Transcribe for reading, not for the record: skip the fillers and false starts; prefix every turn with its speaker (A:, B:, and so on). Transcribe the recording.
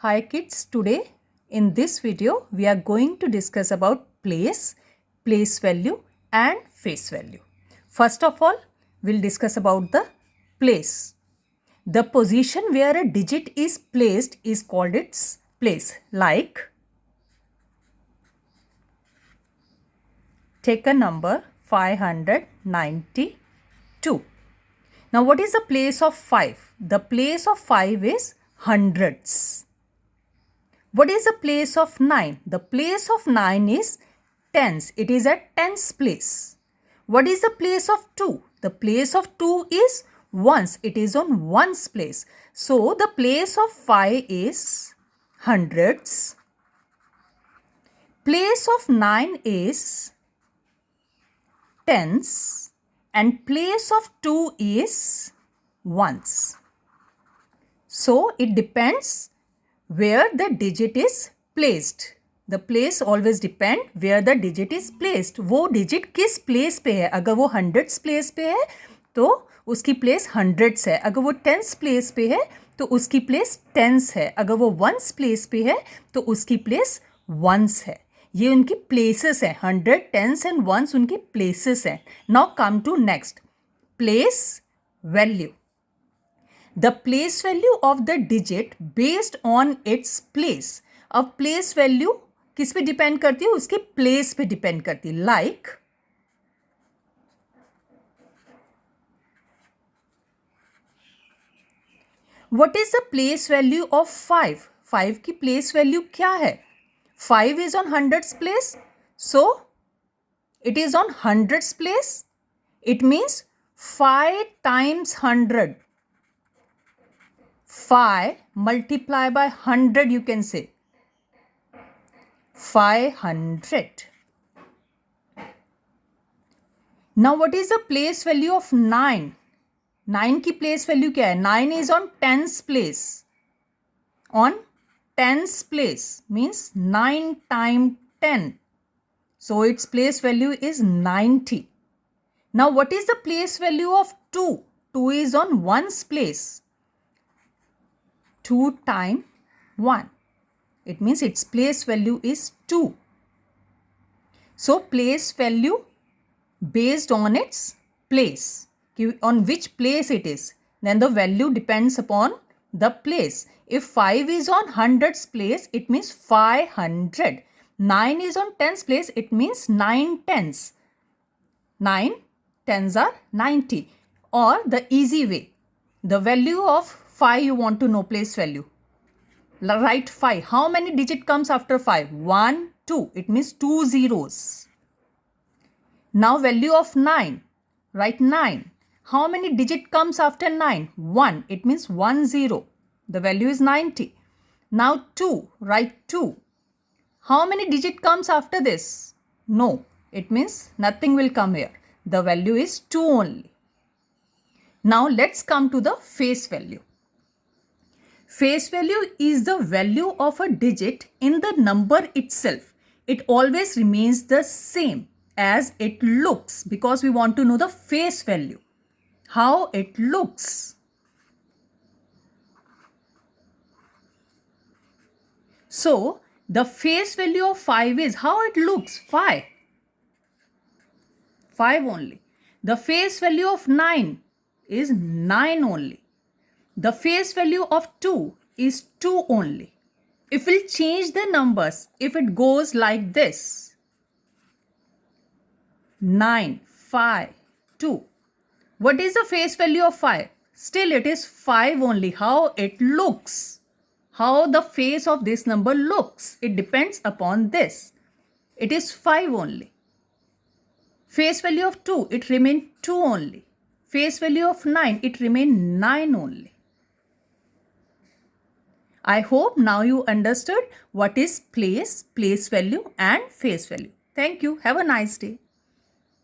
A: Hi kids, today in this video we are going to discuss about place, place value and face value. First of all, we'll discuss about the place. The position where a digit is placed is called its place. Like, take a number 592. Now what is the place of 5? The place of 5 is hundreds. What is the place of 9? The place of 9 is tens. It is at tens place. What is the place of 2? The place of 2 is ones. It is on ones place. So, the place of 5 is hundreds. Place of 9 is tens. And place of 2 is ones. So, it depends where the digit is placed. The place always depend where the digit is placed. वो digit किस place पे है? अगर वो hundreds place पे है तो उसकी place hundreds है. अगर वो tens place पे है तो उसकी place tens है. अगर वो ones place पे है तो उसकी place ones है. ये उनकी places हैं. 100, tens and ones उनकी places हैं. Now come to next. Place value. The place value of the digit based on its place. अब place value किस पे डिपेंड करती है? उसके place पे डिपेंड करती है. Like, what is the place value of 5? 5 की place value क्या है? 5 is on hundreds place. So, it is on hundreds place. It means 5 times 100. 5 multiplied by 100 you can say. 500. Now what is the place value of 9? 9 की place value क्या है? 9 is on tens place. On tens place means 9 times 10. So its place value is 90. Now what is the place value of 2? 2 is on ones place. 2 times 1. It means its place value is 2. So, place value based on its place. On which place it is. Then the value depends upon the place. If 5 is on hundreds place, it means 500. 9 is on tens place, it means 9 tens. 9 tens are 90. Or the easy way. The value of 5 you want to know place value. Write 5. How many digit comes after 5? 1, 2. It means 2 zeros. Now value of 9. Write 9. How many digit comes after 9? 1. It means 1 0. The value is 90. Now 2. Write 2. How many digit comes after this? No. It means nothing will come here. The value is 2 only. Now let's come to the face value. Face value is the value of a digit in the number itself. It always remains the same as it looks because we want to know the face value. How it looks. So, the face value of 5 is how it looks. 5. 5 only. The face value of 9 is 9 only. The face value of 2 is 2 only. If we'll change the numbers, if it goes like this, 9, 5, 2. What is the face value of 5? Still it is 5 only. How it looks. How the face of this number looks. It depends upon this. It is 5 only. Face value of 2, it remains 2 only. Face value of 9, it remains 9 only. I hope now you understood what is place, place value and face value. Thank you. Have a nice day.